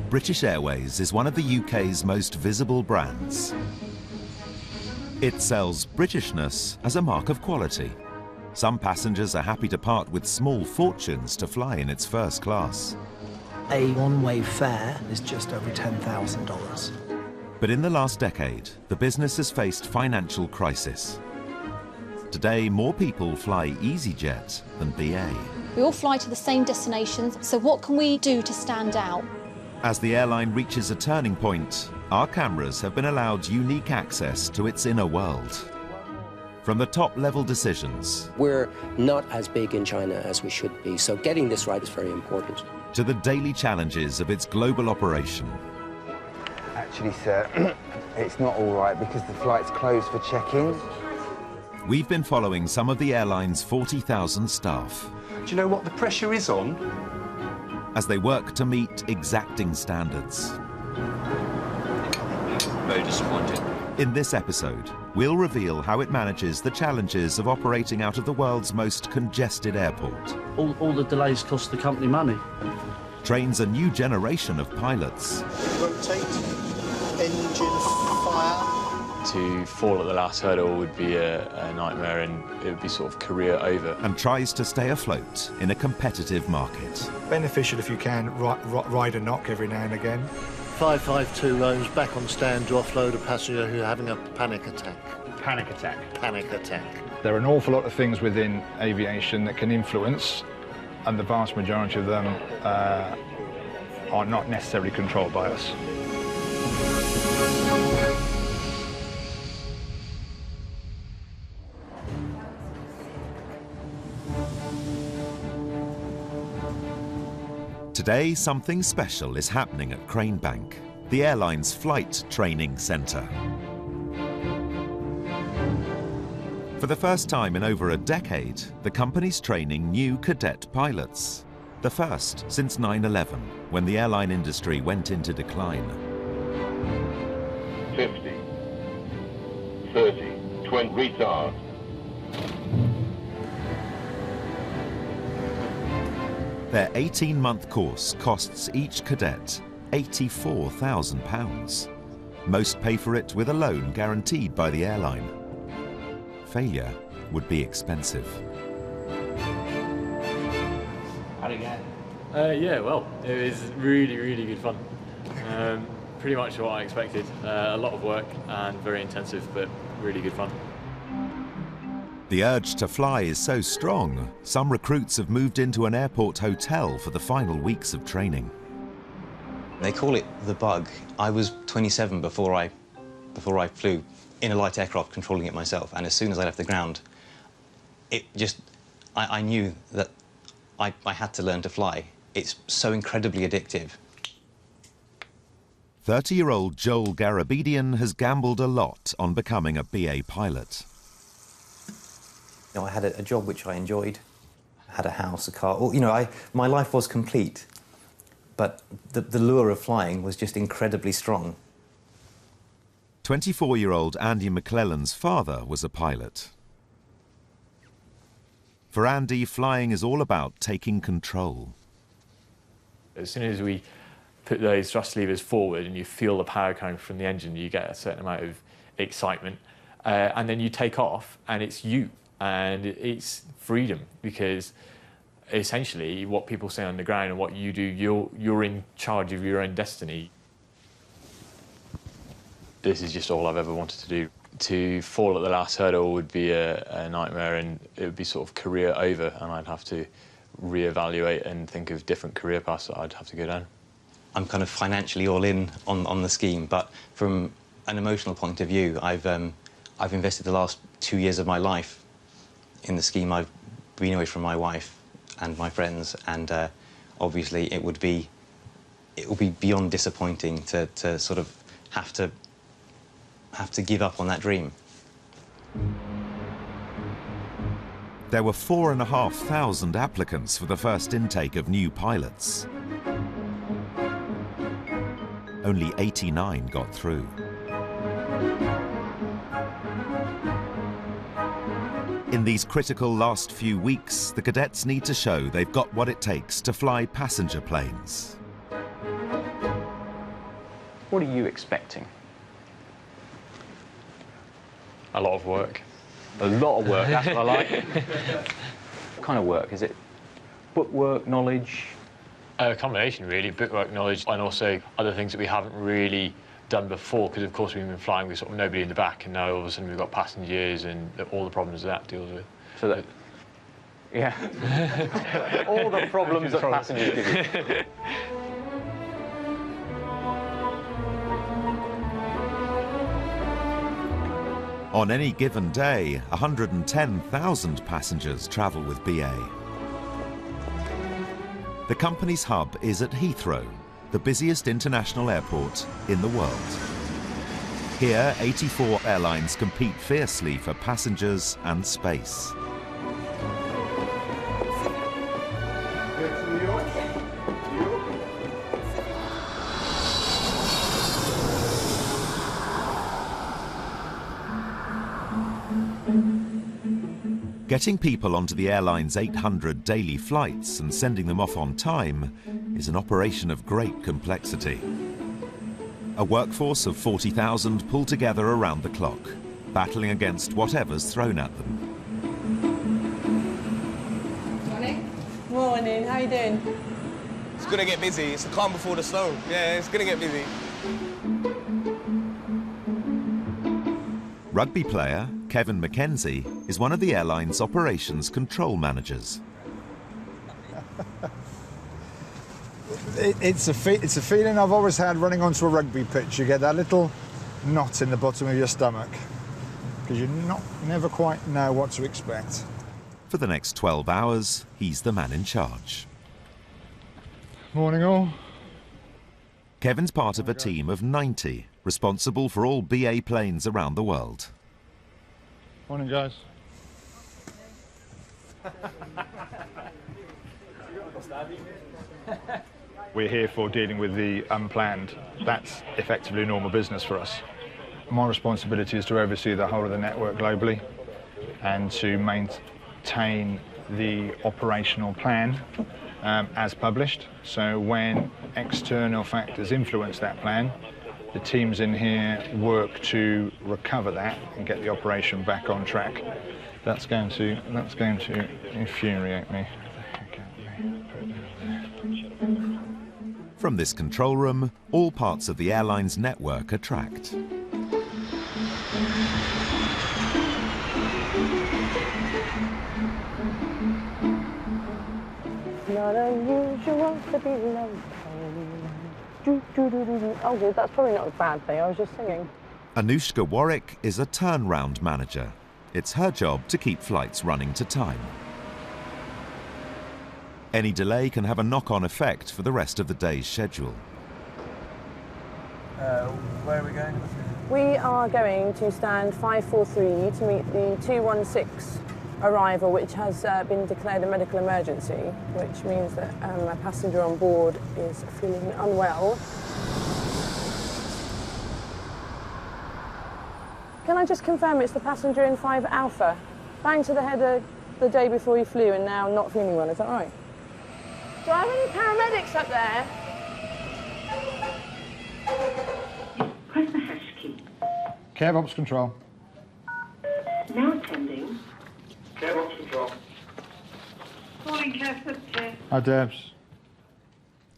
British Airways is one of the UK's most visible brands. It sells Britishness as a mark of quality. Some passengers are happy to part with small fortunes to fly in its first class. A one-way fare is just over $10,000. But in the last decade, the business has faced financial crisis. Today, more people fly EasyJet than BA. We all fly to the same destinations, so what can we do to stand out? As the airline reaches a turning point, our cameras have been allowed unique access to its inner world. From the top-level decisions... We're not as big in China as we should be, so getting this right is very important. ...to the daily challenges of its global operation. Actually, sir, it's not all right because the flight's closed for check-in. We've been following some of the airline's 40,000 staff. Do you know what the pressure is on? As they work to meet exacting standards. Very disappointing. In this episode, we'll reveal how it manages the challenges of operating out of the world's most congested airport. All the delays cost the company money. Trains a new generation of pilots. Rotate, engine fire. To fall at the last hurdle would be a nightmare, and it would be sort of career over. And tries to stay afloat in a competitive market. Beneficial if you can ride a knock every now and again. 552 rows back on stand to offload a passenger who's having a panic attack. Panic attack. Panic attack. There are an awful lot of things within aviation that can influence, and the vast majority of them are not necessarily controlled by us. Today, something special is happening at Cranebank, the airline's flight training centre. For the first time in over a decade, the company's training new cadet pilots. The first since 9/11, when the airline industry went into decline. 50, 30, 20, retard. Their 18-month course costs each cadet £84,000. Most pay for it with a loan guaranteed by the airline. Failure would be expensive. How'd it go? Yeah, well, it was really, really good fun. Pretty much what I expected. A lot of work and very intensive, but really good fun. The urge to fly is so strong, some recruits have moved into an airport hotel for the final weeks of training. They call it the bug. I was 27 before I flew in a light aircraft controlling it myself, and as soon as I left the ground, I knew that I had to learn to fly. It's so incredibly addictive. 30-year-old Joel Garabedian has gambled a lot on becoming a BA pilot. You know, I had a job which I enjoyed, I had a house, a car. You know, my life was complete, but the lure of flying was just incredibly strong. 24-year-old Andy McClellan's father was a pilot. For Andy, flying is all about taking control. As soon as we put those thrust levers forward and you feel the power coming from the engine, you get a certain amount of excitement. And then you take off, and it's you. And it's freedom, because essentially what people say on the ground and what you do, you're in charge of your own destiny. This is just all I've ever wanted to do. To fall at the last hurdle would be a nightmare, and it would be sort of career over, and I'd have to reevaluate and think of different career paths that I'd have to go down. I'm kind of financially all in on the scheme, but from an emotional point of view, I've invested the last 2 years of my life in the scheme. I've been away from my wife and my friends, and obviously it will be beyond disappointing to sort of have to have to give up on that dream. There were 4,500 applicants for the first intake of new pilots. Only 89 got through. In these critical last few weeks, the cadets need to show they've got what it takes to fly passenger planes. What are you expecting? A lot of work. A lot of work, that's what I like. What kind of work? Is it bookwork, knowledge? A combination, really, bookwork, knowledge, and also other things that we haven't really done before, because of course we've been flying with sort of nobody in the back, and now all of a sudden we've got passengers and all the problems that deals with. So that, yeah. All the problems that passengers give you. On any given day, 110,000 passengers travel with BA. The company's hub is at Heathrow, the busiest international airport in the world. Here, 84 airlines compete fiercely for passengers and space. Getting people onto the airline's 800 daily flights and sending them off on time is an operation of great complexity. A workforce of 40,000 pull together around the clock, battling against whatever's thrown at them. Morning. Morning, how you doing? It's gonna get busy. It's the calm before the storm. Yeah, it's gonna get busy. Rugby player Kevin McKenzie is one of the airline's operations control managers. It's a feeling I've always had running onto a rugby pitch. You get that little knot in the bottom of your stomach because you never quite know what to expect. For the next 12 hours, he's the man in charge. Morning all. Kevin's part of a team of 90, responsible for all BA planes around the world. Morning, guys. We're here for dealing with the unplanned. That's effectively normal business for us. My responsibility is to oversee the whole of the network globally and to maintain the operational plan as published. So when external factors influence that plan, the teams in here work to recover that and get the operation back on track. That's going to infuriate me. From this control room, all parts of the airline's network are tracked. Not unusual to be loved. Oh, good, that's probably not a bad thing. I was just singing. Anushka Warwick is a turnaround manager. It's her job to keep flights running to time. Any delay can have a knock-on effect for the rest of the day's schedule. Where are we going? We are going to stand 543 to meet the 216 arrival, which has been declared a medical emergency, which means that a passenger on board is feeling unwell. Can I just confirm it's the passenger in 5 Alpha? Bang to the head the day before you flew and now not feeling well, is that right? Do I have any paramedics up there? Press the hash key. Cav Ops Control. Now attending. Cav Ops Control. Calling Cav Center. Hi, Debs.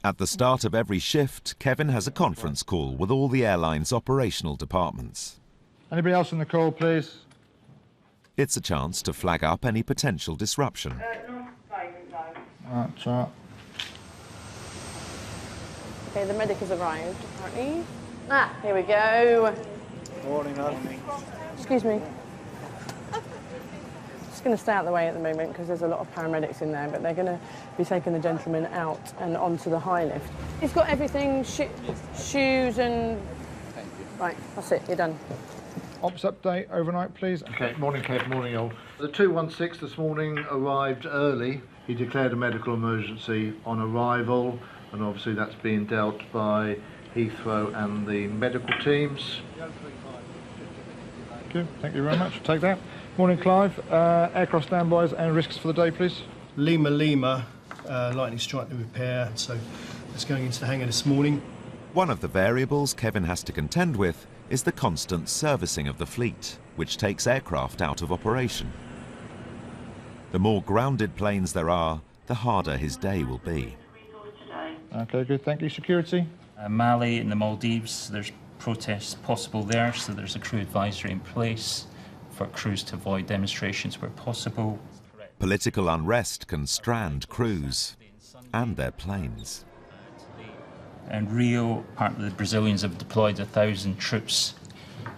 At the start of every shift, Kevin has a conference call with all the airline's operational departments. Anybody else on the call, please? It's a chance to flag up any potential disruption. That's right. Okay, the medic has arrived, apparently. Ah, here we go. Morning, lad. Excuse me. Just going to stay out of the way at the moment because there's a lot of paramedics in there, but they're going to be taking the gentleman out and onto the high lift. He's got everything, shoes and... Thank you. Right, that's it, you're done. Ops update overnight, please. Okay, morning Kev, morning all. The 216 this morning arrived early. He declared a medical emergency on arrival, and obviously that's being dealt by Heathrow and the medical teams. Okay, thank you very much. Take that. Morning, Clive. Aircraft standbys and risks for the day, please. Lima Lima, lightning strike and repair, so it's going into the hangar this morning. One of the variables Kevin has to contend with is the constant servicing of the fleet, which takes aircraft out of operation. The more grounded planes there are, the harder his day will be. Okay, good. Thank you. Security? Mali in the Maldives, there's protests possible there, so there's a crew advisory in place for crews to avoid demonstrations where possible. Political unrest can strand crews and their planes. And Rio, part of the Brazilians have deployed 1,000 troops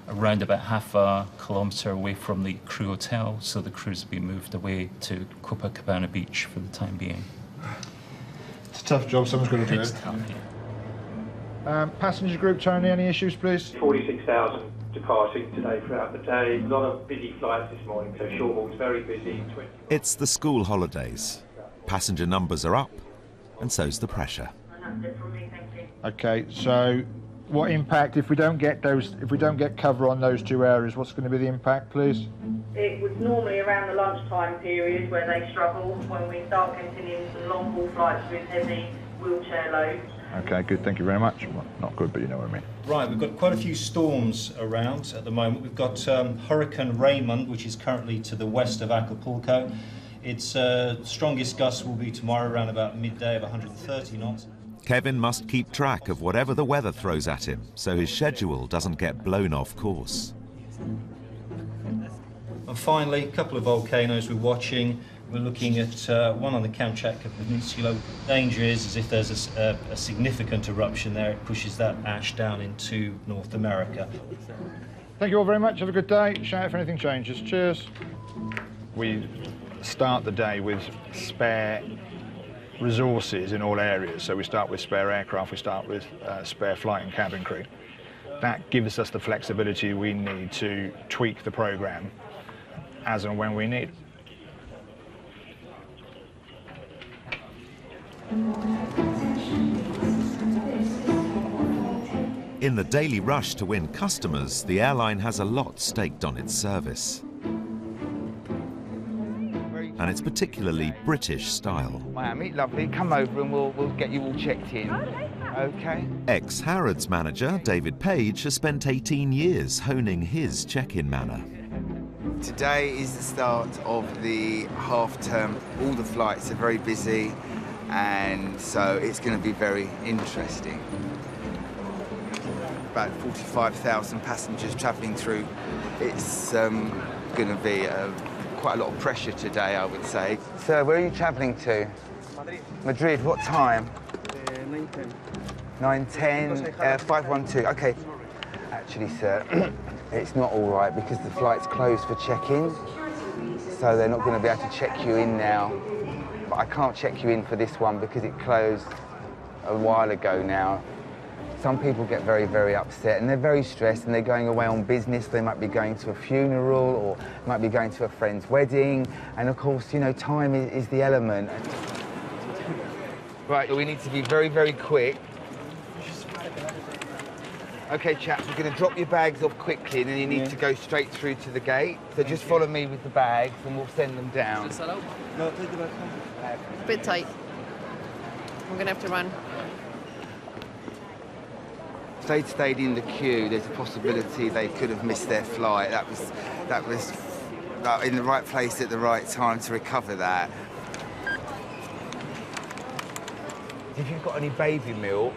around about half a kilometre away from the crew hotel, so the crews have been moved away to Copacabana Beach for the time being. It's a tough job, someone's got to do It's it. tough, yeah. Passenger group, Tony, any issues, please? 46,000 departing today throughout the day. A lot of busy flights this morning, so short haul's very busy. It's the school holidays. Passenger numbers are up, and so's the pressure. Okay, so what impact if we don't get cover on those two areas? What's going to be the impact, please? It was normally around the lunchtime period where they struggle when we start getting in some long haul flights with heavy wheelchair loads. Okay, good. Thank you very much. Well, not good, but you know what I mean. Right, we've got quite a few storms around at the moment. We've got Hurricane Raymond, which is currently to the west of Acapulco. Its strongest gusts will be tomorrow around about midday of 130 knots. Kevin must keep track of whatever the weather throws at him, so his schedule doesn't get blown off course. And finally, a couple of volcanoes we're watching. We're looking at one on the Kamchatka Peninsula. Danger is if there's a significant eruption there, it pushes that ash down into North America. Thank you all very much. Have a good day. Shout if anything changes. Cheers. We start the day with spare resources in all areas. So we start with spare aircraft, we start with spare flight and cabin crew. That gives us the flexibility we need to tweak the programme as and when we need. In the daily rush to win customers, the airline has a lot staked on its service. And it's particularly British style. Miami, lovely. Come over and we'll get you all checked in. Okay. Ex-Harrods manager David Page has spent 18 years honing his check-in manner. Today is the start of the half term. All the flights are very busy, and so it's going to be very interesting. About 45,000 passengers travelling through. It's going to be quite a lot of pressure today, I would say. Sir, where are you travelling to? Madrid. Madrid, what time? 9:10. 9:10, 512, okay. Actually, sir, it's not all right because the flight's closed for check-in, so they're not going to be able to check you in now. But I can't check you in for this one because it closed a while ago now. Some people get very, very upset and they're very stressed and they're going away on business. They might be going to a funeral or might be going to a friend's wedding. And of course, you know, time is the element. Right, we need to be very, very quick. Okay, chaps, we're going to drop your bags off quickly and then you need to go straight through to the gate. So just follow me with the bags and we'll send them down. No, take the bag. It's a bit tight. We're going to have to run. If they'd stayed in the queue, there's a possibility they could have missed their flight. That was in the right place at the right time to recover that. If you've got any baby milk,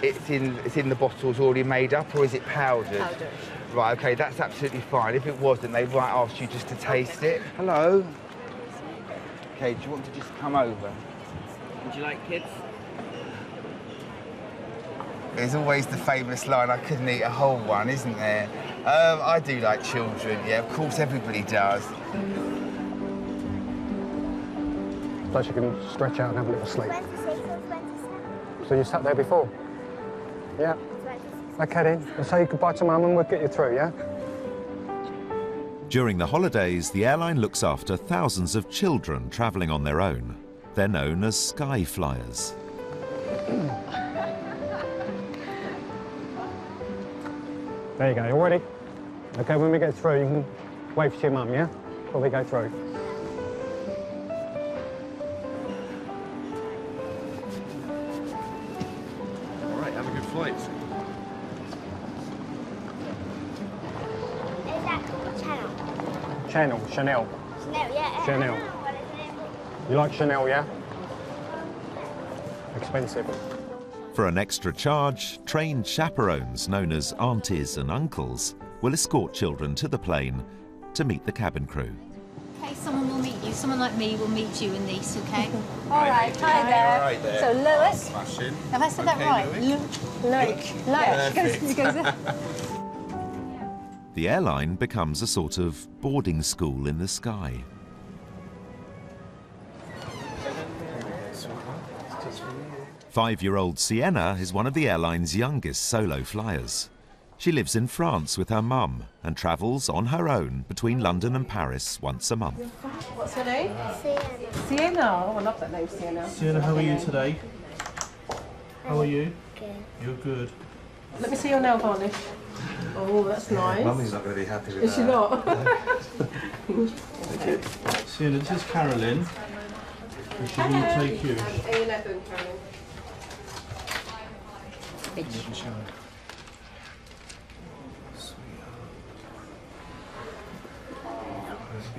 it's in the bottles already made up, or is it powdered? Powdered. Right, okay, that's absolutely fine. If it wasn't, they might ask you just to taste it. Hello? Okay, do you want to just come over? Would you like kids? There's always the famous line, I couldn't eat a whole one, isn't there? I do like children, yeah, of course everybody does. Plus you can stretch out and have a little sleep. 26 or 27. So you sat there before? Yeah. Okay then, we'll say goodbye to Mum and we'll get you through, yeah? During the holidays, the airline looks after thousands of children travelling on their own. They're known as sky flyers. There you go, you ready? Okay, when we get through, you can wave to your mum, yeah? Before we go through. All right, have a good flight. Is that Channel? Chanel. Chanel, yeah. Chanel. What is it? You like Chanel, yeah? Expensive. For an extra charge, trained chaperones known as aunties and uncles will escort children to the plane to meet the cabin crew. Okay, someone will meet you. Someone like me will meet you and Nice, okay? All right, hi there. All right there. So, Lewis. Smashing. Have I said that right? Luke. He goes there. The airline becomes a sort of boarding school in the sky. Five-year-old Sienna is one of the airline's youngest solo flyers. She lives in France with her mum and travels on her own between London and Paris once a month. What's her name? Sienna. Sienna. Oh, I love that name, Sienna. Sienna, how are you today? How are you? Good. You're good. Let me see your nail varnish. Oh, that's nice. Mummy's not going to be happy with Is she that. not? Sienna, this is Carolyn. And she will take you. A11, Carolyn. Be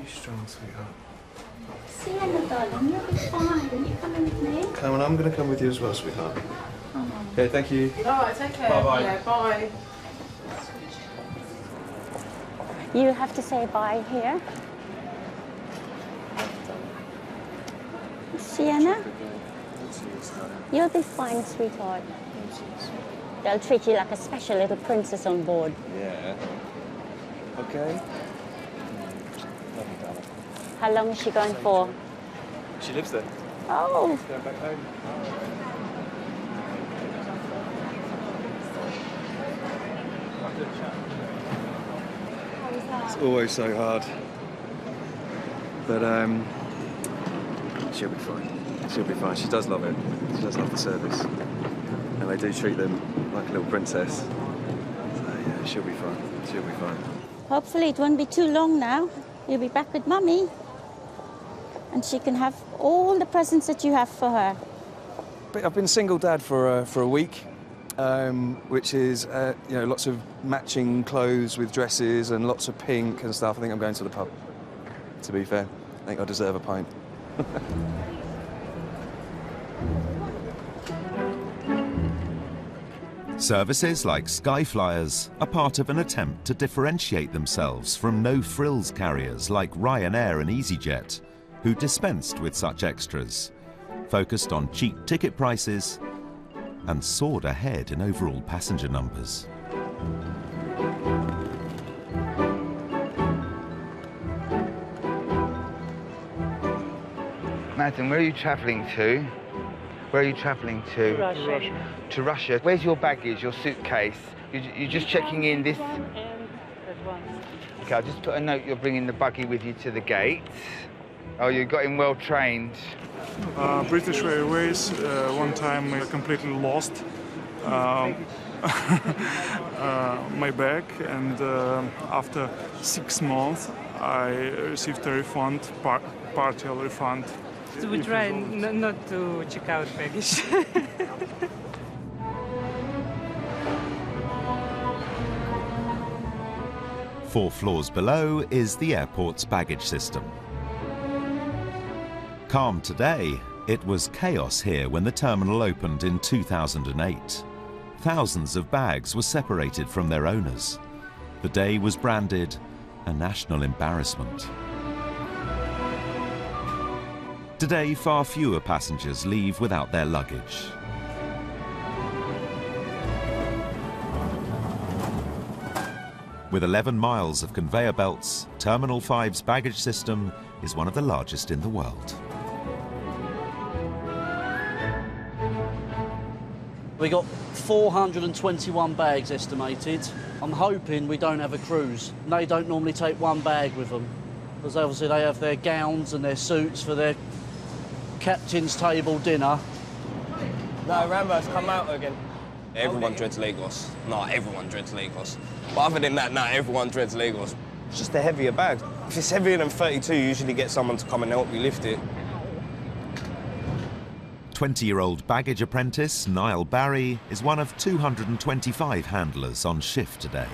strong, sweetheart. Sienna, darling, you'll be fine. Are you coming with me? Come on, I'm going to come with you as well, sweetheart. Okay, thank you. All right, take care. Bye-bye. Yeah, bye. You have to say bye here. Sienna, you'll be fine, sweetheart. They'll treat you like a special little princess on board. Yeah. Okay. How long is she going for? She lives there. Oh. She's going back home. It's always so hard. But she'll be fine. She'll be fine. She does love it. She does love the service. And they do treat them like a little princess. So yeah, she'll be fine. She'll be fine. Hopefully it won't be too long now. You'll be back with Mummy. And she can have all the presents that you have for her. I've been single dad for a week, which is you know, lots of matching clothes with dresses and lots of pink and stuff. I think I'm going to the pub. To be fair, I think I deserve a pint. Services like Skyflyers are part of an attempt to differentiate themselves from no-frills carriers like Ryanair and EasyJet, who dispensed with such extras, focused on cheap ticket prices and soared ahead in overall passenger numbers. Madam, where are you travelling to? Where are you travelling to? Russia. To Russia. Where's your baggage, your suitcase? You're just checking in this... Okay, I'll just put a note you're bringing the buggy with you to the gate. Oh, you got him well trained. British Airways, one time I completely lost my bag, and after 6 months I received a refund, partial refund. So we try not to check out baggage. 4 floors below is the airport's baggage system. Calm today, it was chaos here when the terminal opened in 2008. Thousands of bags were separated from their owners. The day was branded a national embarrassment. Today, far fewer passengers leave without their luggage. With 11 miles of conveyor belts, Terminal 5's baggage system is one of the largest in the world. We got 421 bags estimated. I'm hoping we don't have a cruise. They don't normally take one bag with them, because obviously they have their gowns and their suits for their captain's table dinner. No, Rambo's come out again. Everyone dreads Lagos. Not everyone dreads Lagos. But other than that, not everyone dreads Lagos. It's just a heavier bag. If it's heavier than 32, you usually get someone to come and help you lift it. 20-year-old baggage apprentice Niall Barry is one of 225 handlers on shift today.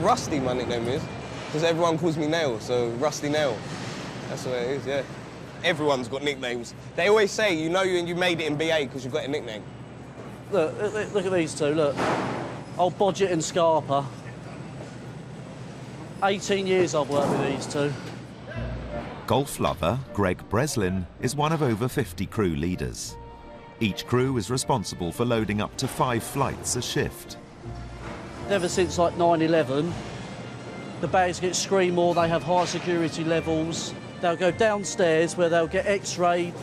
Rusty, my nickname is, because everyone calls me Nail, so Rusty Nail. That's the way it is, yeah. Everyone's got nicknames. They always say, you know you made it in BA because you've got a nickname. Look at these two, look. Old Bodgett and Scarpa. 18 years I've worked with these two. Golf lover Greg Breslin is one of over 50 crew leaders. Each crew is responsible for loading up to 5 flights a shift. Ever since like 9/11, the bags get screened more, they have high security levels. They'll go downstairs where they'll get x-rayed,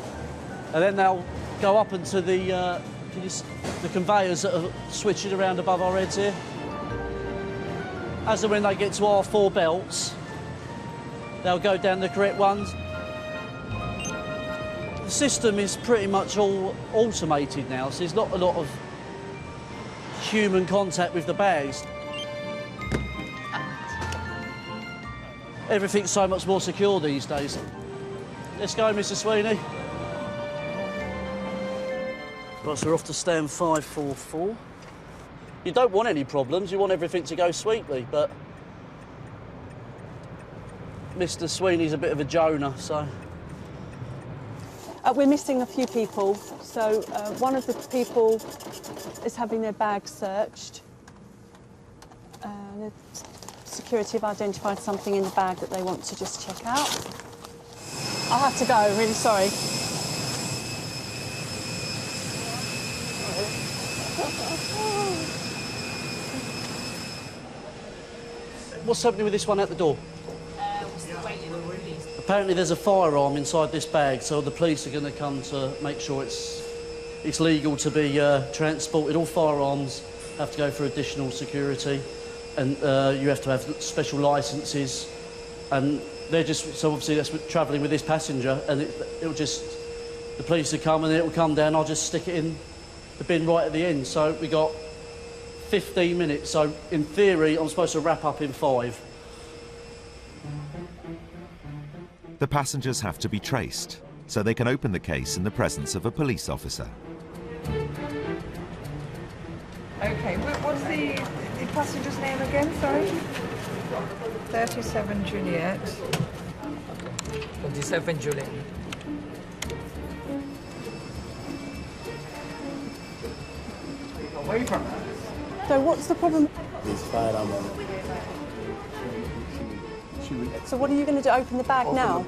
and then they'll go up into the conveyors that are switching around above our heads here. As and when they get to our 4 belts, they'll go down the correct ones. The system is pretty much all automated now, so there's not a lot of human contact with the bags. Everything's so much more secure these days. Let's go, Mr. Sweeney. Right, so we're off to stand 544. You don't want any problems, you want everything to go sweetly, but Mr. Sweeney's a bit of a Jonah, so... We're missing a few people, so one of the people is having their bag searched. The security have identified something in the bag that they want to just check out. I'll have to go, I'm really sorry. What's happening with this one at the door? Apparently there's a firearm inside this bag, so the police are going to come to make sure it's legal to be transported. All firearms have to go for additional security, and you have to have special licences. And they're just, so obviously that's travelling with this passenger, and it'll just, the police will come and it'll come down, I'll just stick it in the bin right at the end. So we got 15 minutes, so in theory I'm supposed to wrap up in 5. The passengers have to be traced, so they can open the case in the presence of a police officer. OK, what's the passenger's name again, sorry? 37 Juliet. 27 Juliet. Away from her. So what's the problem? It's firearm. So what are you going to do, open the bag now?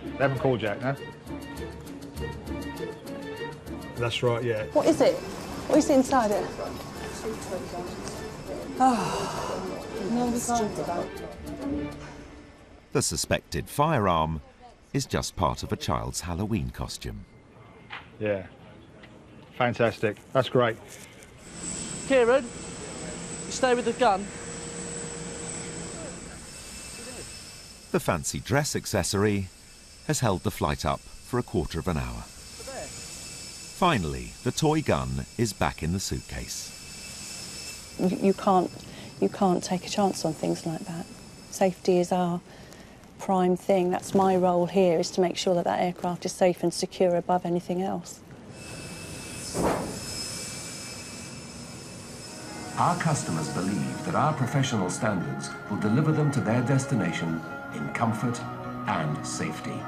They haven't called Jack, no? That's right, yeah. What is it? What is inside it? Oh, no, we can't. The suspected firearm is just part of a child's Halloween costume. Yeah. Fantastic. That's great. Kieran, you stay with the gun. The fancy dress accessory has held the flight up for a quarter of an hour. Finally, the toy gun is back in the suitcase. You can't take a chance on things like that. Safety is our prime thing. That's my role here, is to make sure that that aircraft is safe and secure above anything else. Our customers believe that our professional standards will deliver them to their destination in comfort and safety.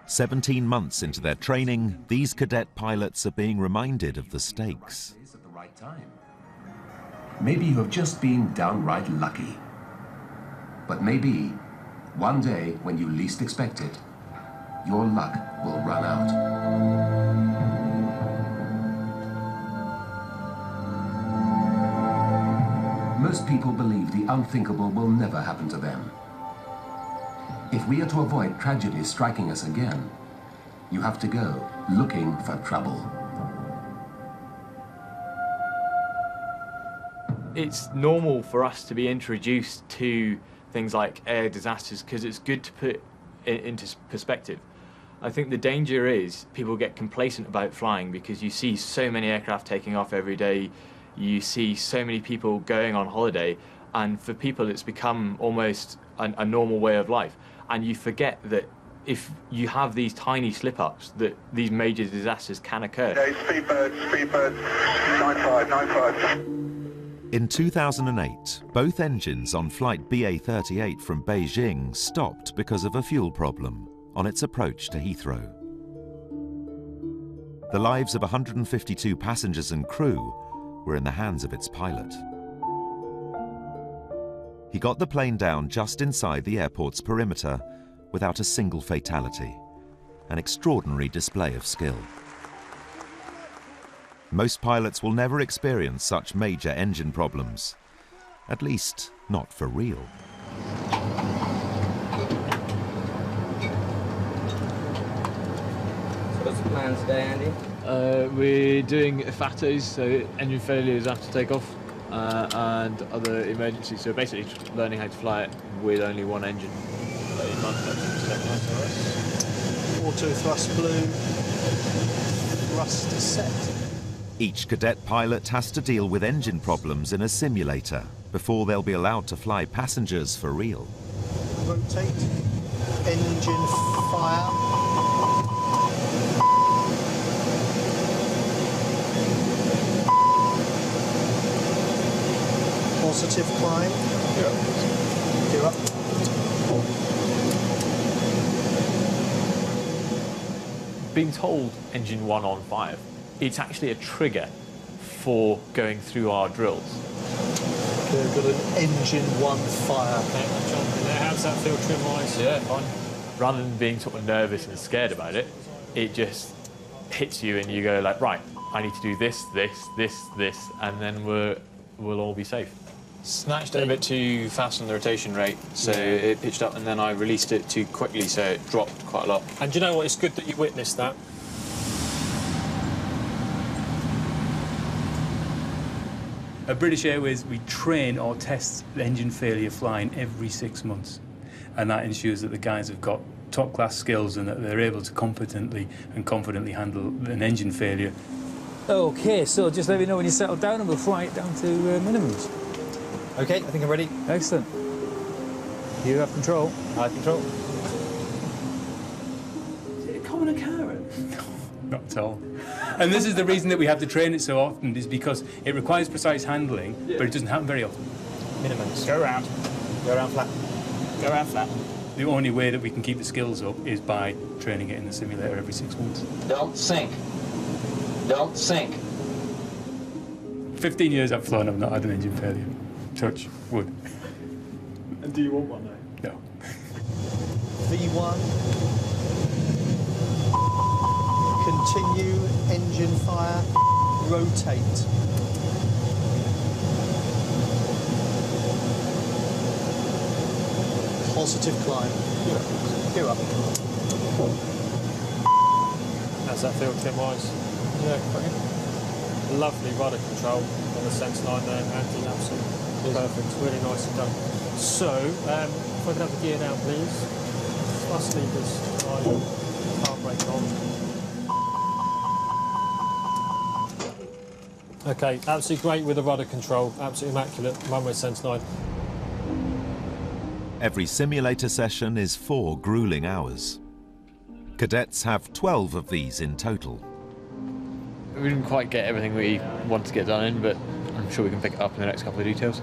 17 months into their training, these cadet pilots are being reminded of the stakes. At the right time. Maybe you have just been downright lucky. But maybe, one day when you least expect it, your luck will run out. Most people believe the unthinkable will never happen to them. If we are to avoid tragedy striking us again, you have to go looking for trouble. It's normal for us to be introduced to things like air disasters because it's good to put it into perspective. I think the danger is people get complacent about flying because you see so many aircraft taking off every day, you see so many people going on holiday, and for people it's become almost a normal way of life. And you forget that if you have these tiny slip-ups, that these major disasters can occur. Okay, speedbird, 9595. In 2008, both engines on flight BA38 from Beijing stopped because of a fuel problem on its approach to Heathrow. The lives of 152 passengers and crew were in the hands of its pilot. He got the plane down just inside the airport's perimeter without a single fatality, an extraordinary display of skill. Most pilots will never experience such major engine problems, at least not for real. So what's the plan today, Andy? We're doing FATOs, so engine failures after takeoff, and other emergencies. So basically learning how to fly it with only one engine. Auto thrust blue, thrust set. Each cadet pilot has to deal with engine problems in a simulator before they'll be allowed to fly passengers for real. Rotate, engine fire. Positive climb. Gear up. Being told engine 1 on 5, it's actually a trigger for going through our drills. Okay, we've got an engine 1 fire. Okay, how's that feel trim-wise? Yeah, fine. Rather than being sort of nervous and scared about it, it just hits you and you go like, right, I need to do this, this, this, this, and then we'll all be safe. Snatched it a bit too fast on the rotation rate, so it pitched up, and then I released it too quickly, so it dropped quite a lot. And do you know what? It's good that you witnessed that. At British Airways, we train or test engine failure flying every 6 months, and that ensures that the guys have got top-class skills and that they're able to competently and confidently handle an engine failure. Okay, so just let me know when you settle down and we'll fly it down to minimums. Okay, I think I'm ready. Excellent. You have control. I have control. Is it a common occurrence? No, not at all. And this is the reason that we have to train it so often, is because it requires precise handling, but it doesn't happen very often. Minimums. Go around. Go around flat. Go around flat. The only way that we can keep the skills up is by training it in the simulator every 6 months. Don't sink. Don't sink. 15 years I've flown, I've not had an engine failure. Touch wood. And do you want one now? No. V1. Continue, engine fire, rotate. Positive climb. Gear up. How's that feel trim-wise? Yeah, quite. Lovely rudder control on the sense line there, Andy, absolutely perfect, really nicely done. So, if I could have the gear now, please. Thrust levers, car brake on. Okay, absolutely great with the rudder control, absolutely immaculate, runway sense line. Every simulator session is 4 grueling hours. Cadets have 12 of these in total. We didn't quite get everything we wanted to get done in, but I'm sure we can pick it up in the next couple of details.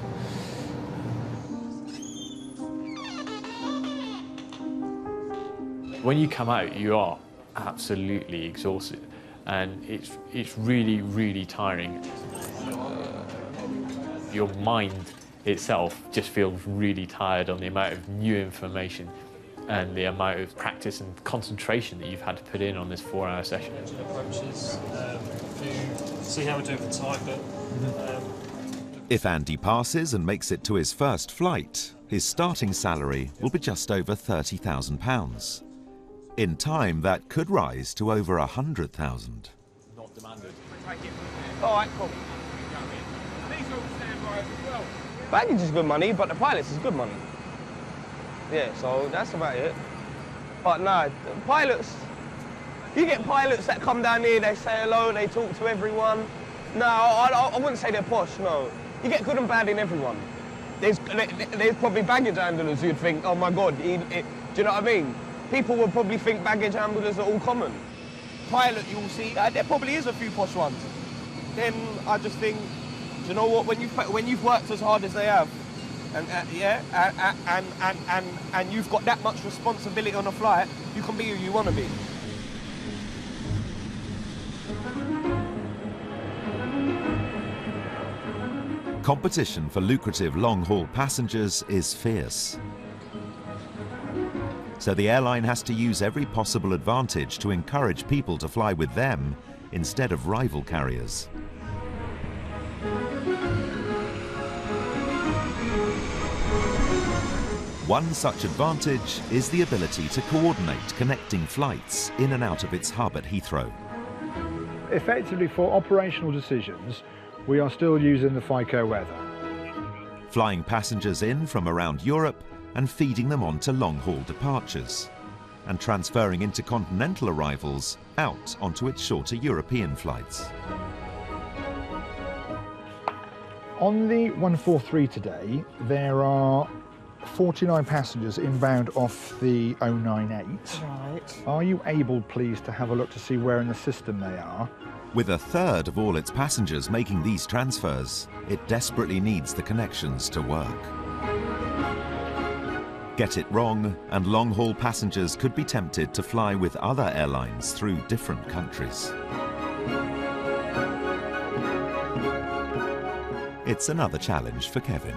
When you come out, you are absolutely exhausted, and it's really, really tiring. Your mind itself just feels really tired on the amount of new information and the amount of practice and concentration that you've had to put in on this 4-hour session. Approaches to see how we're doing for time, but If Andy passes and makes it to his first flight, His starting salary will be just over £30,000. In time, that could rise to over £100,000. Not demanded. All right, cool. Baggage is good money, but the pilots is good money. Yeah, so that's about it. But no, pilots, you get pilots that come down here, they say hello, they talk to everyone. No, I wouldn't say they're posh, no. You get good and bad in everyone. There's probably baggage handlers who'd think, oh my God, do you know what I mean? People would probably think baggage handlers are all common. Pilot, you'll see, there probably is a few posh ones. Then I just think, do you know what, when you've worked as hard as they have, and you've got that much responsibility on a flight, you can be who you want to be. Competition for lucrative long-haul passengers is fierce. So the airline has to use every possible advantage to encourage people to fly with them instead of rival carriers. One such advantage is the ability to coordinate connecting flights in and out of its hub at Heathrow. Effectively, for operational decisions, we are still using the FICO weather. Flying passengers in from around Europe and feeding them onto long-haul departures, and transferring intercontinental arrivals out onto its shorter European flights. On the 143 today, there are 49 passengers inbound off the 098. Right. Are you able, please, to have a look to see where in the system they are? With a third of all its passengers making these transfers, it desperately needs the connections to work. Get it wrong, and long-haul passengers could be tempted to fly with other airlines through different countries. It's another challenge for Kevin.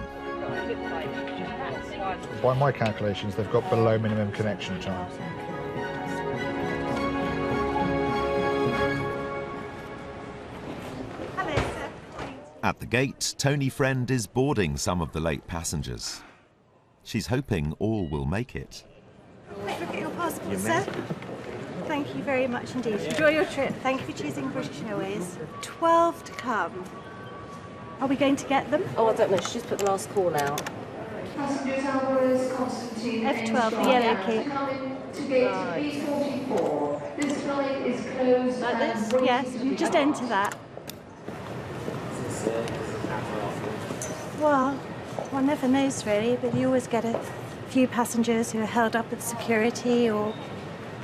By my calculations, they've got below minimum connection time. At the gate, Tony Friend is boarding some of the late passengers. She's hoping all will make it. Look at your passport, sir. Thank you very much indeed. Enjoy your trip. Thank you for choosing British Airways. 12 to come. Are we going to get them? Oh, I don't know. She just put the last call out. F12, the yellow key. Like this? Yes, just enter that. Well, one never knows really, but you always get a few passengers who are held up with security, or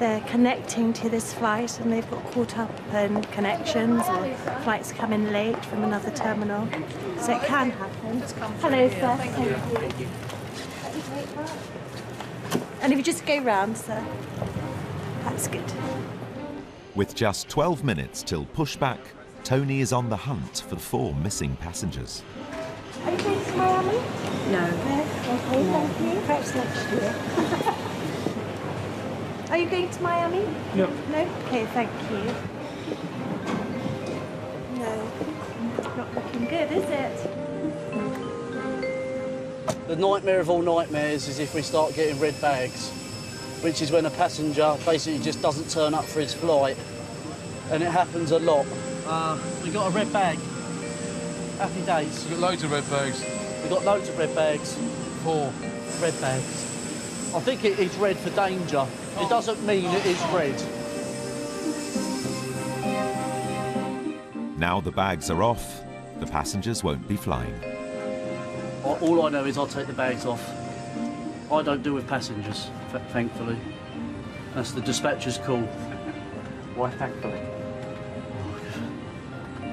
they're connecting to this flight and they've got caught up in connections, or flights come in late from another terminal. So it can happen. Hello, sir. Thank you. And if you just go round, sir, that's good. With just 12 minutes till pushback, Tony is on the hunt for 4 missing passengers. Are you going to Miami? No. Okay, thank you. Perhaps next year. Are you going to Miami? No. No? Okay, thank you. No. Not looking good, is it? The nightmare of all nightmares is if we start getting red bags, which is when a passenger basically just doesn't turn up for his flight. And it happens a lot. We got a red bag. Happy days. We've got loads of red bags. We've got loads of red bags. 4 red bags. I think it is red for danger. It doesn't mean it is red. Now the bags are off, the passengers won't be flying. All I know is I'll take the bags off. I don't deal with passengers, thankfully. That's the dispatcher's call. Why thankfully?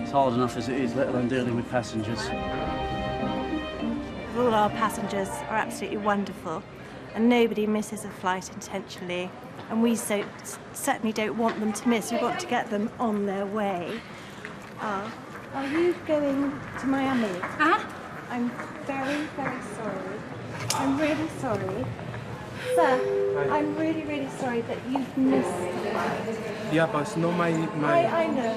It's hard enough as it is, let alone dealing with passengers. All our passengers are absolutely wonderful, and nobody misses a flight intentionally, and we certainly don't want them to miss. We want to get them on their way. Are you going to Miami? I'm very, very sorry. I'm really sorry. Sir, I'm really, really sorry that you've missed the flight. Yeah, but it's not my... I know.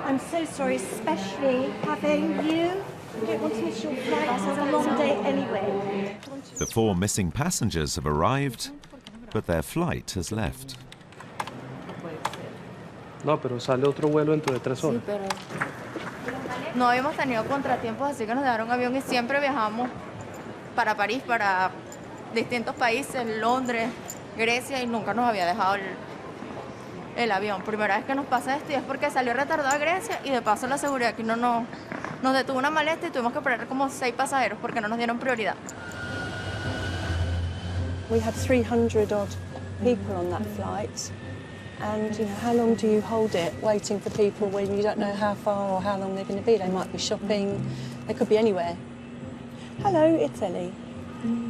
I'm so sorry, especially having you You don't want to miss your flight, it's a long day anyway. The 4 missing passengers have arrived, but their flight has left. No, pero sale otro vuelo dentro de 3 horas. Sí, pero no habíamos tenido contratiempos, así que nos dejaron avión y siempre viajamos para París, para distintos países, Londres, Grecia, y nunca nos había dejado el avión. Primera vez que nos pasa esto y es porque salió retardado a Grecia y de paso la seguridad aquí nos detuvo una maleta y tuvimos que esperar como 6 pasajeros porque no nos dieron prioridad. We had 300 odd people on that flight. And, you know, how long do you hold it waiting for people when you don't know how far or how long they're going to be? They might be shopping, they could be anywhere. Hello, it's Ellie.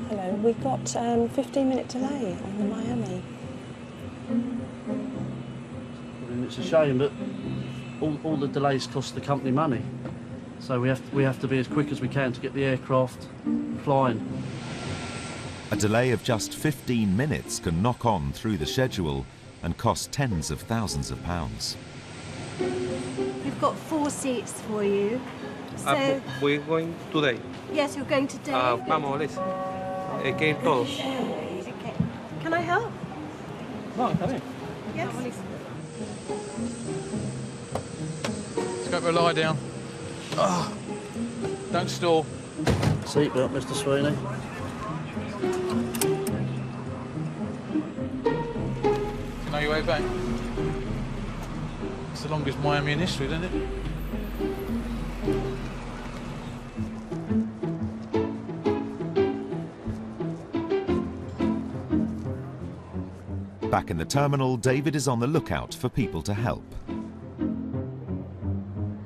Hello, we've got 15-minute delay on the Miami. I mean, it's a shame, but all the delays cost the company money. So we have to be as quick as we can to get the aircraft flying. A delay of just 15 minutes can knock on through the schedule and cost tens of thousands of pounds. We've got 4 seats for you. So, We're going today. yes, you're going today. Vamos, Liz. Que todos. Okay. Can I help? No, está bien. Yes. Let's go for a lie down. Oh, don't stall. Seatbelt, Mr. Sweeney. Know your way back. It's the longest Miami in history, isn't it? Back in the terminal, David is on the lookout for people to help.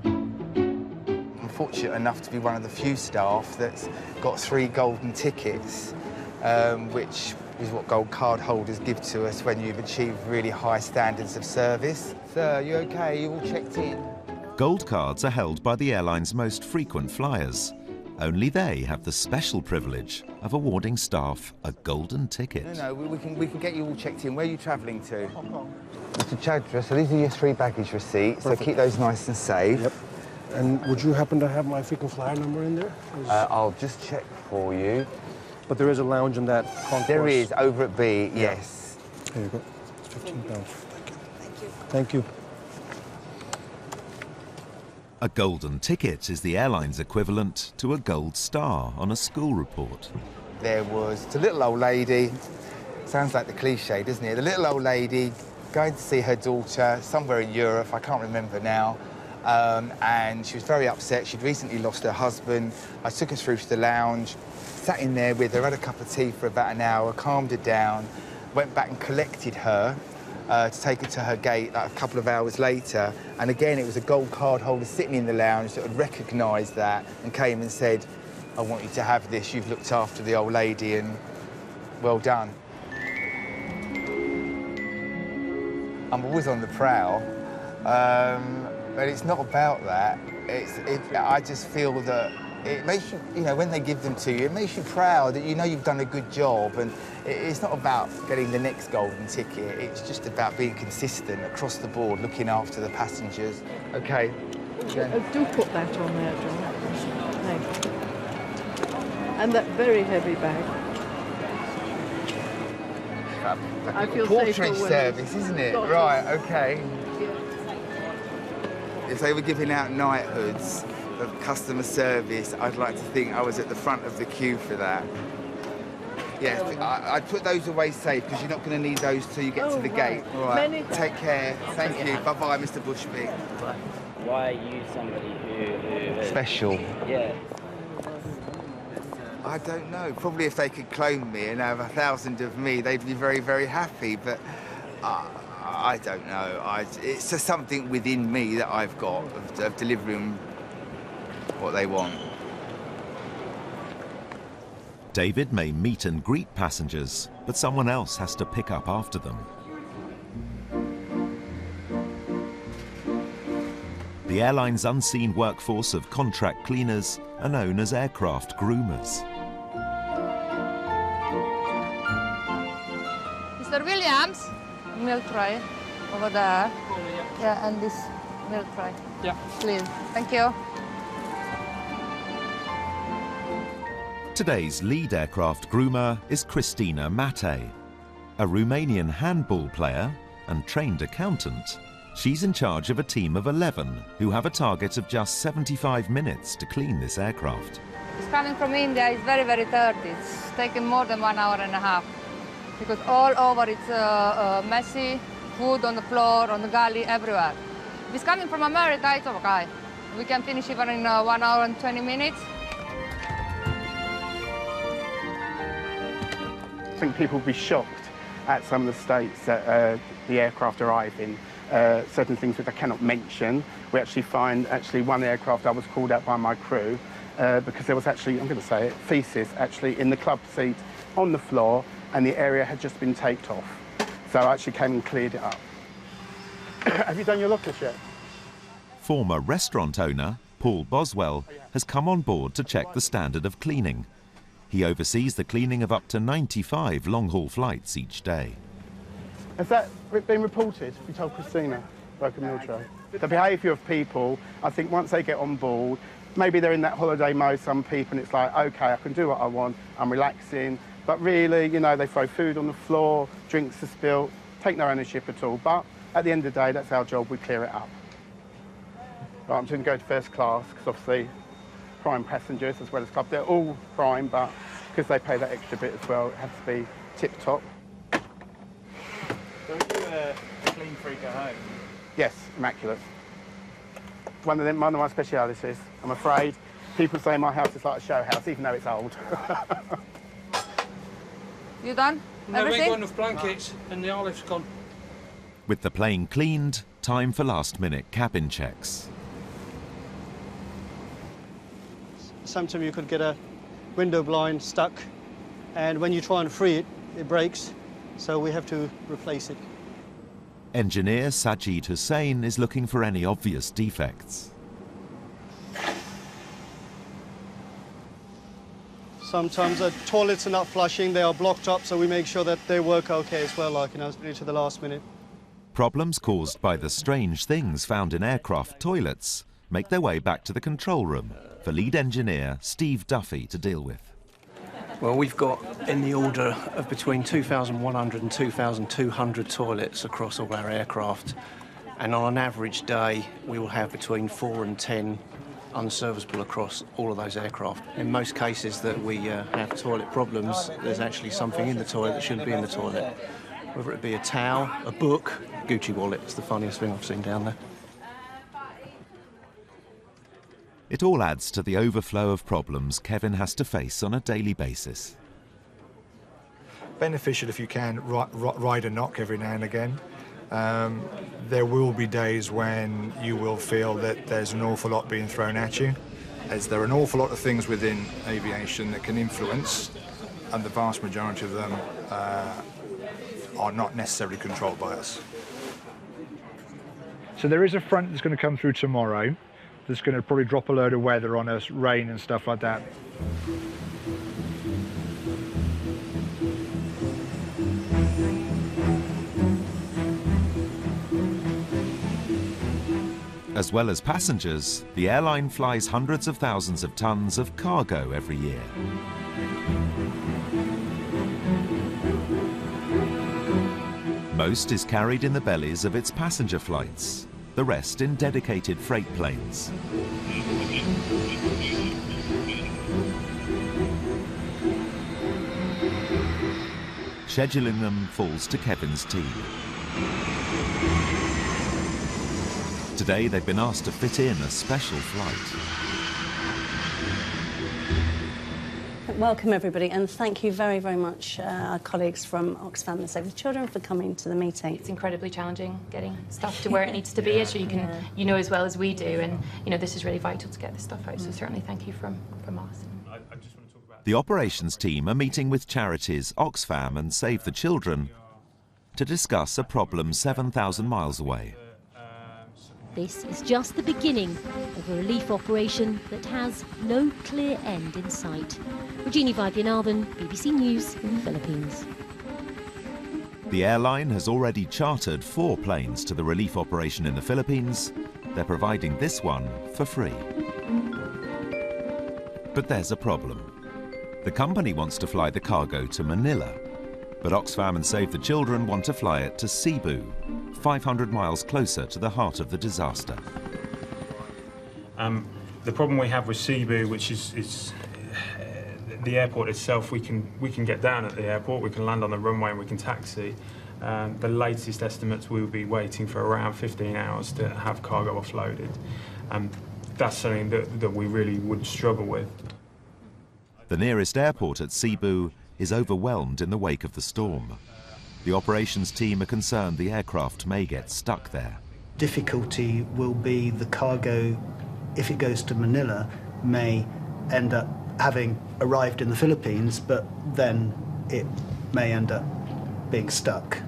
I'm fortunate enough to be one of the few staff that's got 3 golden tickets, which is what gold card holders give to us when you've achieved really high standards of service. Sir, you okay? You all checked in? Gold cards are held by the airline's most frequent flyers. Only they have the special privilege of awarding staff a golden ticket. No, we can get you all checked in. Where are you travelling to? Hong Kong. Mr. Chadra, so these are your 3 baggage receipts, so keep those nice and safe. Yep. And would you happen to have my frequent flyer number in there? I'll just check for you. But there is a lounge in that concourse. There is, over at B, yes. There you go. It's £15. Thank you. Thank you. Thank you. A golden ticket is the airline's equivalent to a gold star on a school report. There was a little old lady, sounds like the cliche, doesn't it? The little old lady going to see her daughter somewhere in Europe, I can't remember now, and she was very upset. She'd recently lost her husband. I took her through to the lounge, sat in there with her, had a cup of tea for about an hour, calmed her down, went back and collected her to take her to her gate like a couple of hours later. And again, it was a gold card holder sitting in the lounge that had recognised that and came and said, I want you to have this. You've looked after the old lady and well done. I'm always on the prowl, but it's not about that. I just feel that it makes you, you know, when they give them to you, it makes you proud that you know you've done a good job, and it's not about getting the next golden ticket, it's just about being consistent across the board, looking after the passengers. OK. Do put that on there, John. Thank you. And that very heavy bag. I feel Portrait safer when service, isn't it? Right, OK. If they were giving out knighthoods of customer service, I'd like to think I was at the front of the queue for that. Yes, I'd put those away safe because you're not going to need those till you get to the gate. All right, take care. Thank you. Bye-bye, Mr. Bushby. Why are you somebody who is... Special. Yeah. I don't know. Probably if they could clone me and have 1,000 of me, they'd be very, very happy. But I don't know. It's just something within me that I've got of delivering what they want. David may meet and greet passengers, but someone else has to pick up after them. The airline's unseen workforce of contract cleaners are known as aircraft groomers. Mr. Williams, milk tray over there. Yeah, and this milk tray. Yeah. Please. Thank you. Today's lead aircraft groomer is Christina Mate, a Romanian handball player and trained accountant. She's in charge of a team of 11 who have a target of just 75 minutes to clean this aircraft. It's coming from India. It's very, very dirty. It's taken more than 1 hour and a half because all over it's messy, food on the floor, on the galley, everywhere. If it's coming from America, it's okay. We can finish even in 1 hour and 20 minutes. I think people will be shocked at some of the states that the aircraft arrive in. Certain things which I cannot mention. We actually find one aircraft I was called out by my crew because there was actually, I'm going to say it, feces actually in the club seat on the floor, and the area had just been taped off. So I actually came and cleared it up. Have you done your lockers yet? Former restaurant owner Paul Boswell has come on board to check the standard of cleaning. He oversees the cleaning of up to 95 long-haul flights each day. Has that been reported? We told Christina, broken meal tray. The behaviour of people, I think once they get on board, maybe they're in that holiday mode, some people, and it's like, OK, I can do what I want, I'm relaxing. But really, you know, they throw food on the floor, drinks are spilled, take no ownership at all. But at the end of the day, that's our job, we clear it up. Right, I'm just going to go to first class, because obviously prime passengers as well as club, they're all prime, but because they pay that extra bit as well, it has to be tip-top. So are you a clean freak at home? Yes, immaculate. One of my specialities. I'm afraid people say my house is like a show house, even though it's old. You done? No, we Everything? ain't got enough blankets and the olive's gone. With the plane cleaned, time for last-minute cabin checks. Sometimes you could get a window blind stuck, and when you try and free it, it breaks, so we have to replace it. Engineer Sajid Hussain is looking for any obvious defects. Sometimes the toilets are not flushing, they are blocked up, so we make sure that they work okay as well, like, you know, to the last minute. Problems caused by the strange things found in aircraft toilets make their way back to the control room for lead engineer Steve Duffy to deal with. Well, we've got in the order of between 2,100 and 2,200 toilets across all our aircraft, and on an average day we will have between 4 and 10 unserviceable across all of those aircraft. In most cases that we have toilet problems, there's actually something in the toilet that shouldn't be in the toilet. Whether it be a towel, a book, Gucci wallet, it's the funniest thing I've seen down there. It all adds to the overflow of problems Kevin has to face on a daily basis. Beneficial if you can ride a knock every now and again. There will be days when you will feel that there's an awful lot being thrown at you, as there are an awful lot of things within aviation that can influence, and the vast majority of them are not necessarily controlled by us. So there is a front that's going to come through tomorrow that's going to probably drop a load of weather on us, rain and stuff like that. As well as passengers, the airline flies hundreds of thousands of tons of cargo every year. Most is carried in the bellies of its passenger flights, the rest in dedicated freight planes. Scheduling them falls to Kevin's team. Today they've been asked to fit in a special flight. Welcome everybody, and thank you very, very much our colleagues from Oxfam and Save the Children for coming to the meeting. It's incredibly challenging getting stuff to where it needs to be, as you know as well as we do, and you know this is really vital to get this stuff out. So certainly thank you from us. The operations team are meeting with charities Oxfam and Save the Children to discuss a problem 7,000 miles away. This is just the beginning of a relief operation that has no clear end in sight. Regina Vaidyanathan, BBC News in the Philippines. The airline has already chartered 4 planes to the relief operation in the Philippines. They're providing this one for free. But there's a problem. The company wants to fly the cargo to Manila, but Oxfam and Save the Children want to fly it to Cebu, 500 miles closer to the heart of the disaster. The problem we have with Cebu, which is the airport itself, we can get down at the airport, we can land on the runway and we can taxi. The latest estimates, we will be waiting for around 15 hours to have cargo offloaded. That's something that we really would struggle with. The nearest airport at Cebu is overwhelmed in the wake of the storm. The operations team are concerned the aircraft may get stuck there. Difficulty will be the cargo, if it goes to Manila, may end up having arrived in the Philippines, but then it may end up being stuck.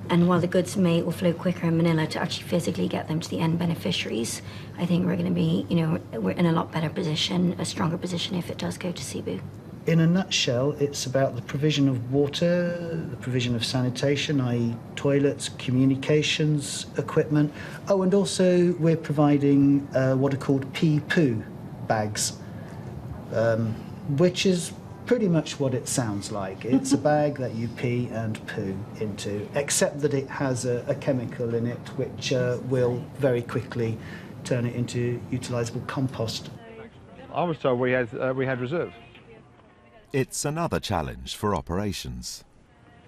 And while the goods may offload quicker in Manila, to actually physically get them to the end beneficiaries, I think we're going to be, we're in a lot better position, a stronger position if it does go to Cebu. In a nutshell, it's about the provision of water, the provision of sanitation, i.e. toilets, communications equipment. Oh, and also we're providing what are called pee-poo bags, which is pretty much what it sounds like. It's a bag that you pee and poo into, except that it has a chemical in it which will very quickly turn it into utilisable compost. I was told we had reserve. It's another challenge for operations.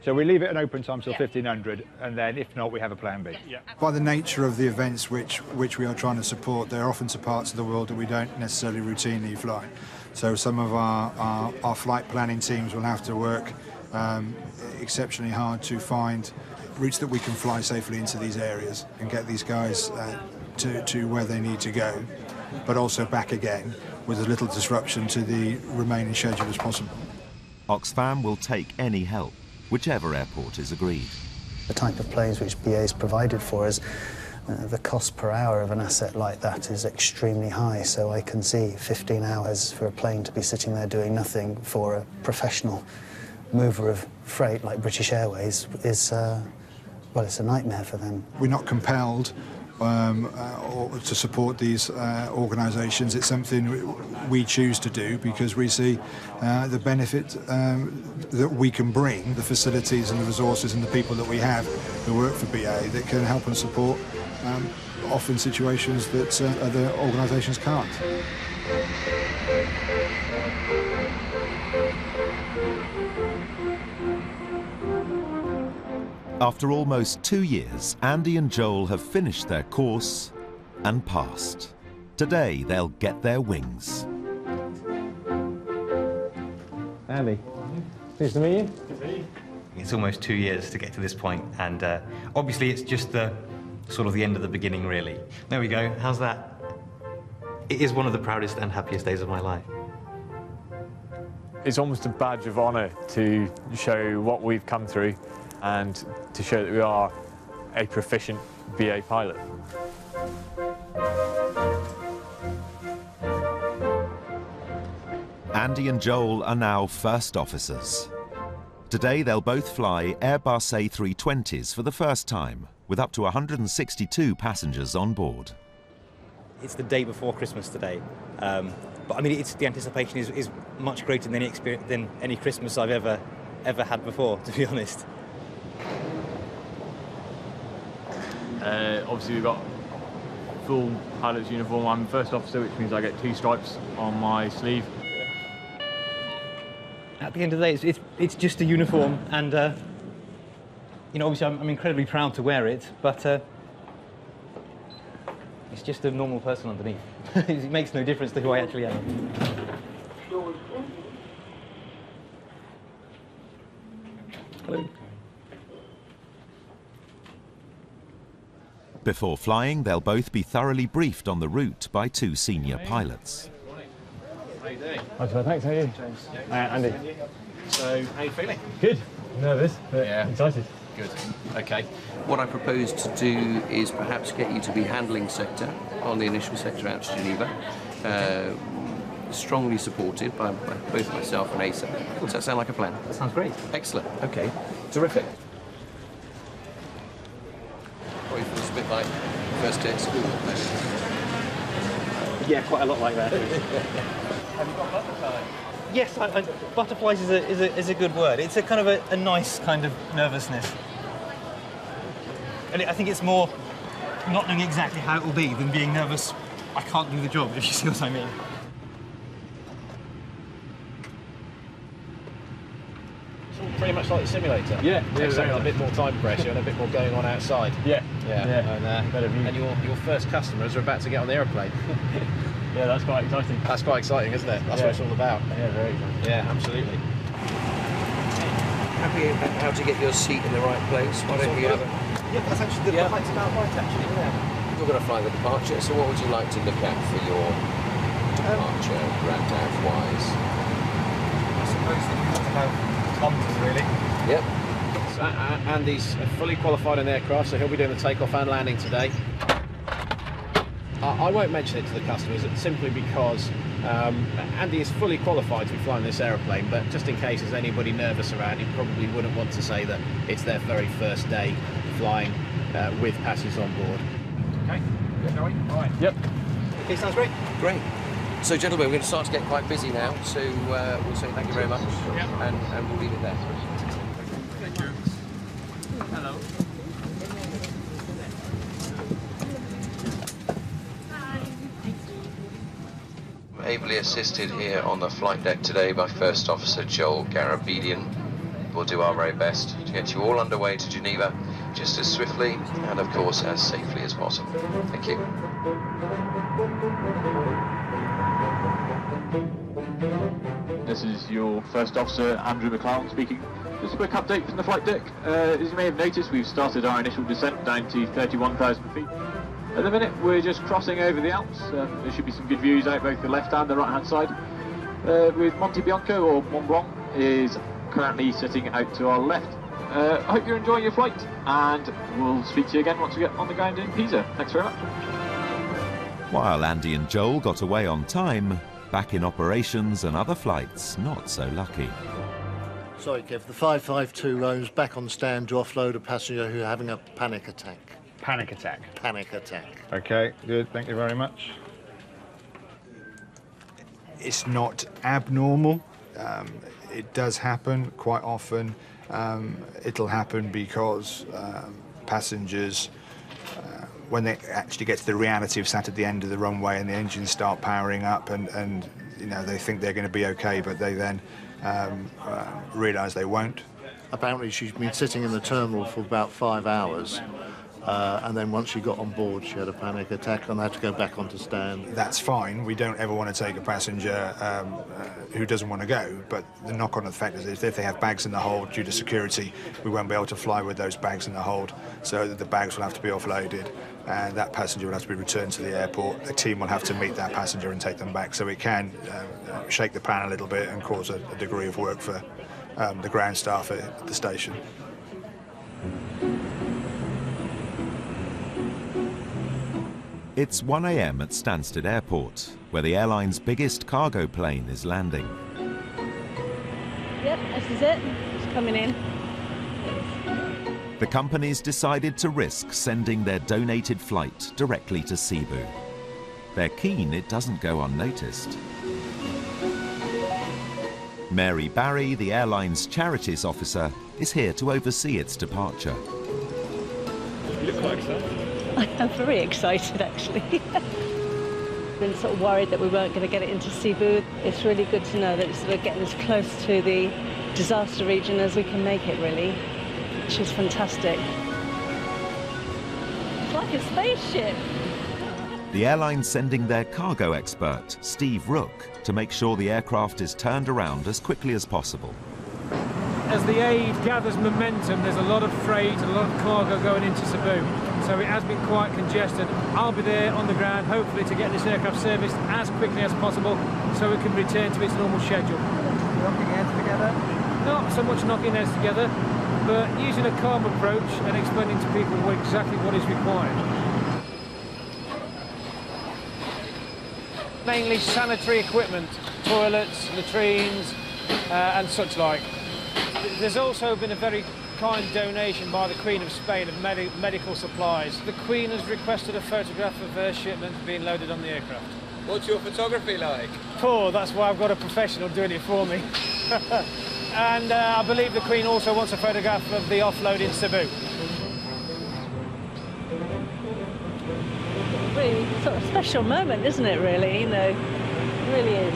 So we leave it an open time till 1500, and then if not, we have a plan B. By the nature of the events which we are trying to support, they're often to parts of the world that we don't necessarily routinely fly. So some of our flight planning teams will have to work exceptionally hard to find routes that we can fly safely into these areas and get these guys to where they need to go, but also back again with as little disruption to the remaining schedule as possible. Oxfam will take any help, whichever airport is agreed. The type of planes which BA's provided for us, the cost per hour of an asset like that is extremely high, so I can see 15 hours for a plane to be sitting there doing nothing for a professional mover of freight like British Airways is, well, it's a nightmare for them. We're not compelled to support these organisations. It's something we choose to do because we see the benefit that we can bring, the facilities and the resources and the people that we have who work for BA that can help and support often situations that other organisations can't. After almost 2 years, Andy and Joel have finished their course and passed. Today, they'll get their wings. Andy, nice to meet you. Good to meet you. It's almost 2 years to get to this point, and obviously it's just the sort of the end of the beginning, really. There we go. How's that? It is one of the proudest and happiest days of my life. It's almost a badge of honour to show what we've come through and to show that we are a proficient BA pilot. Andy and Joel are now first officers. Today they'll both fly Airbus A320s for the first time, with up to 162 passengers on board. It's the day before Christmas today, but I mean, the anticipation is much greater than any Christmas I've ever had before, to be honest. Obviously we've got full pilot's uniform. I'm first officer, which means I get 2 stripes on my sleeve. At the end of the day, it's just a uniform, and obviously I'm incredibly proud to wear it, but it's just a normal person underneath. It makes no difference to who I actually am. Hello. Before flying, they'll both be thoroughly briefed on the route by 2 senior pilots. How you doing? Hi, thanks. How are you? James. Andy. So, how are you feeling? Good. Nervous, but excited. Good. Okay. What I propose to do is perhaps get you to be handling sector on the initial sector out to Geneva. Strongly supported by both myself and Asa. Does that sound like a plan? That sounds great. Excellent. Okay. Terrific. Probably feels a bit like first day at school. Yeah, quite a lot like that. Have you got butler time? Yes, butterflies is a good word. It's a kind of a nice kind of nervousness. And I think it's more not knowing exactly how it will be than being nervous I can't do the job, if you see what I mean. It's all pretty much like the simulator. Yeah, except with a bit more time pressure and a bit more going on outside. Yeah. And your first customers are about to get on the aeroplane. Yeah, that's quite exciting. That's quite exciting, isn't it? That's what it's all about. Yeah, very exciting. Yeah, absolutely. Happy how to get your seat in the right place. Why don't you have a... Yeah, that's actually the light's about right, actually. Yeah. You're going to fly the departure, so what would you like to look at for your departure, granddad-wise? I suppose that we want to have London, really. Yep. So, Andy's fully qualified in the aircraft, so he'll be doing the takeoff and landing today. I won't mention it to the customers simply because Andy is fully qualified to be flying this aeroplane, but just in case there's anybody nervous around, he probably wouldn't want to say that it's their very first day flying with passengers on board. Okay, good, are we? All right. Yep. Okay, sounds great. Great. So, gentlemen, we're going to start to get quite busy now, so we'll say thank you very much, and we'll leave it there. Thank you. Hello. Ably assisted here on the flight deck today by First Officer Joel Garabedian. We'll do our very best to get you all underway to Geneva just as swiftly and, of course, as safely as possible. Thank you. This is your First Officer, Andrew McLaren speaking. Just a quick update from the flight deck. As you may have noticed, we've started our initial descent down to 31,000 feet. At the minute, we're just crossing over the Alps. There should be some good views out both the left and the right-hand side. With Monte Bianco, or Mont Blanc, is currently sitting out to our left. I hope you're enjoying your flight, and we'll speak to you again once we get on the ground in Pisa. Thanks very much. While Andy and Joel got away on time, back in operations and other flights not so lucky. Sorry, Kev, the 552 roams back on stand to offload a passenger who's having a panic attack. Panic attack. Panic attack. Okay, good, thank you very much. It's not abnormal. It does happen quite often. It'll happen because passengers, when they actually get to the reality of sat at the end of the runway and the engines start powering up and you know, they think they're going to be okay, but they then realise they won't. Apparently she's been sitting in the terminal for about 5 hours. And then once she got on board, she had a panic attack and had to go back onto stand. That's fine. We don't ever want to take a passenger who doesn't want to go, but the knock-on effect is if they have bags in the hold due to security, we won't be able to fly with those bags in the hold, so the bags will have to be offloaded, and that passenger will have to be returned to the airport. A team will have to meet that passenger and take them back, so it can shake the pan a little bit and cause a degree of work for the ground staff at the station. It's 1 a.m. at Stansted Airport, where the airline's biggest cargo plane is landing. Yep, this is it. It's coming in. The company's decided to risk sending their donated flight directly to Cebu. They're keen it doesn't go unnoticed. Mary Barry, the airline's charities officer, is here to oversee its departure. You look quite excited. I am very excited, actually. Been sort of worried that we weren't going to get it into Cebu. It's really good to know that we're getting as close to the disaster region as we can make it, really, which is fantastic. It's like a spaceship. The airline's sending their cargo expert, Steve Rook, to make sure the aircraft is turned around as quickly as possible. As the aid gathers momentum, there's a lot of freight and a lot of cargo going into Cebu. So it has been quite congested. I'll be there on the ground, hopefully, to get this aircraft serviced as quickly as possible so it can return to its normal schedule. Knocking heads together? Not so much knocking heads together, but using a calm approach and explaining to people exactly what is required. Mainly sanitary equipment, toilets, latrines, and such like. There's also been a very kind donation by the Queen of Spain of medical supplies. The Queen has requested a photograph of her shipment being loaded on the aircraft. What's your photography like? Oh, that's why I've got a professional doing it for me. And I believe the Queen also wants a photograph of the offload in Cebu. Really sort of special moment, isn't it, really? You know, it really is.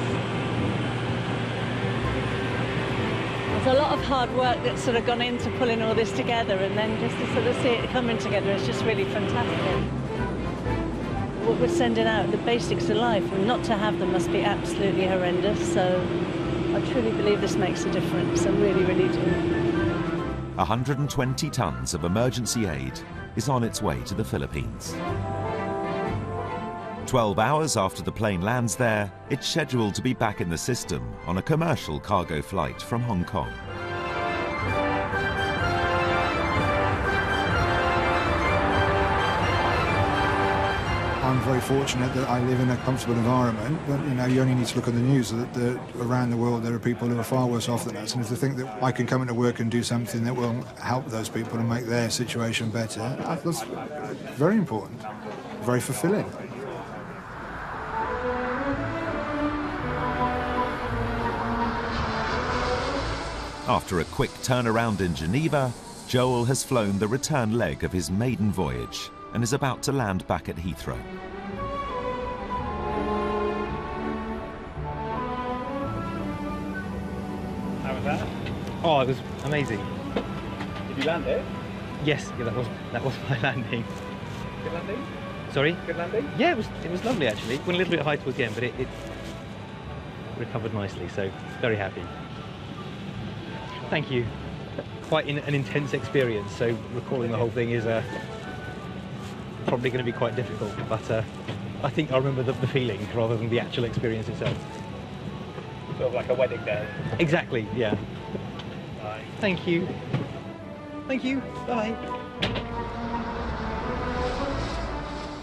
There's a lot of hard work that's sort of gone into pulling all this together, and then just to sort of see it coming together is just really fantastic. What we're sending out, the basics of life, and not to have them must be absolutely horrendous, so I truly believe this makes a difference. I really, really do. 120 tons of emergency aid is on its way to the Philippines. 12 hours after the plane lands there, it's scheduled to be back in the system on a commercial cargo flight from Hong Kong. I'm very fortunate that I live in a comfortable environment, but you know, you only need to look at the news that around the world there are people who are far worse off than us, and if they think that I can come into work and do something that will help those people and make their situation better, that's very important, very fulfilling. After a quick turnaround in Geneva, Joel has flown the return leg of his maiden voyage and is about to land back at Heathrow. How was that? Oh, it was amazing. Did you land it? Yes, yeah, that was my landing. Good landing? Sorry? Good landing? Yeah, it was lovely actually. Went a little bit high towards the end, but it recovered nicely, so very happy. Thank you. Quite an intense experience, so recalling the whole thing is probably going to be quite difficult, but I think I remember the feeling rather than the actual experience itself. Sort of like a wedding day. Exactly, yeah. Bye. Thank you. Thank you. Bye.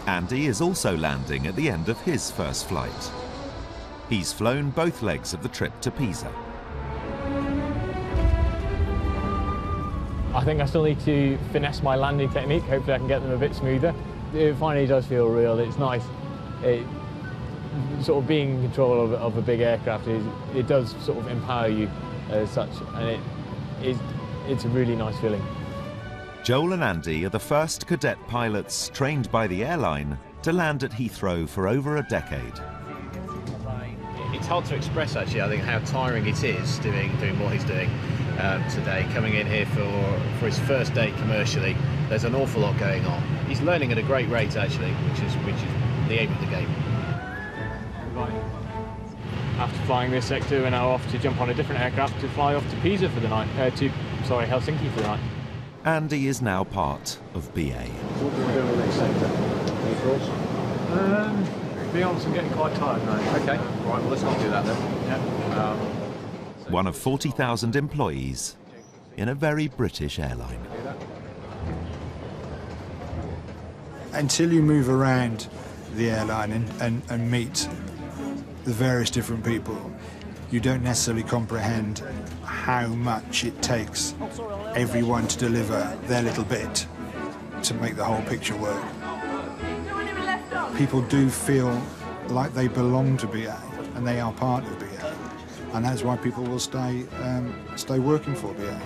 Andy is also landing at the end of his first flight. He's flown both legs of the trip to Pisa. I think I still need to finesse my landing technique. Hopefully I can get them a bit smoother. It finally does feel real. It's nice. Sort of being in control of a big aircraft, it does sort of empower you as such, and it's a really nice feeling. Joel and Andy are the first cadet pilots trained by the airline to land at Heathrow for over a decade. It's hard to express, actually, I think, how tiring it is doing what he's doing today, coming in here for his first day commercially. There's an awful lot going on. He's learning at a great rate, actually, which is the aim of the game. After flying this sector, we're now off to jump on a different aircraft to fly off to Pisa for the night, Helsinki for the night. Andy is now part of BA. What do we do in the next sector? Any thoughts? To be honest, I'm getting quite tired now. Okay, right, well, let's not do that then. Yeah. One of 40,000 employees in a very British airline. Until you move around the airline and meet the various different people, you don't necessarily comprehend how much it takes everyone to deliver their little bit to make the whole picture work. People do feel like they belong to BA and they are part of BA, and that's why people will stay working for BA.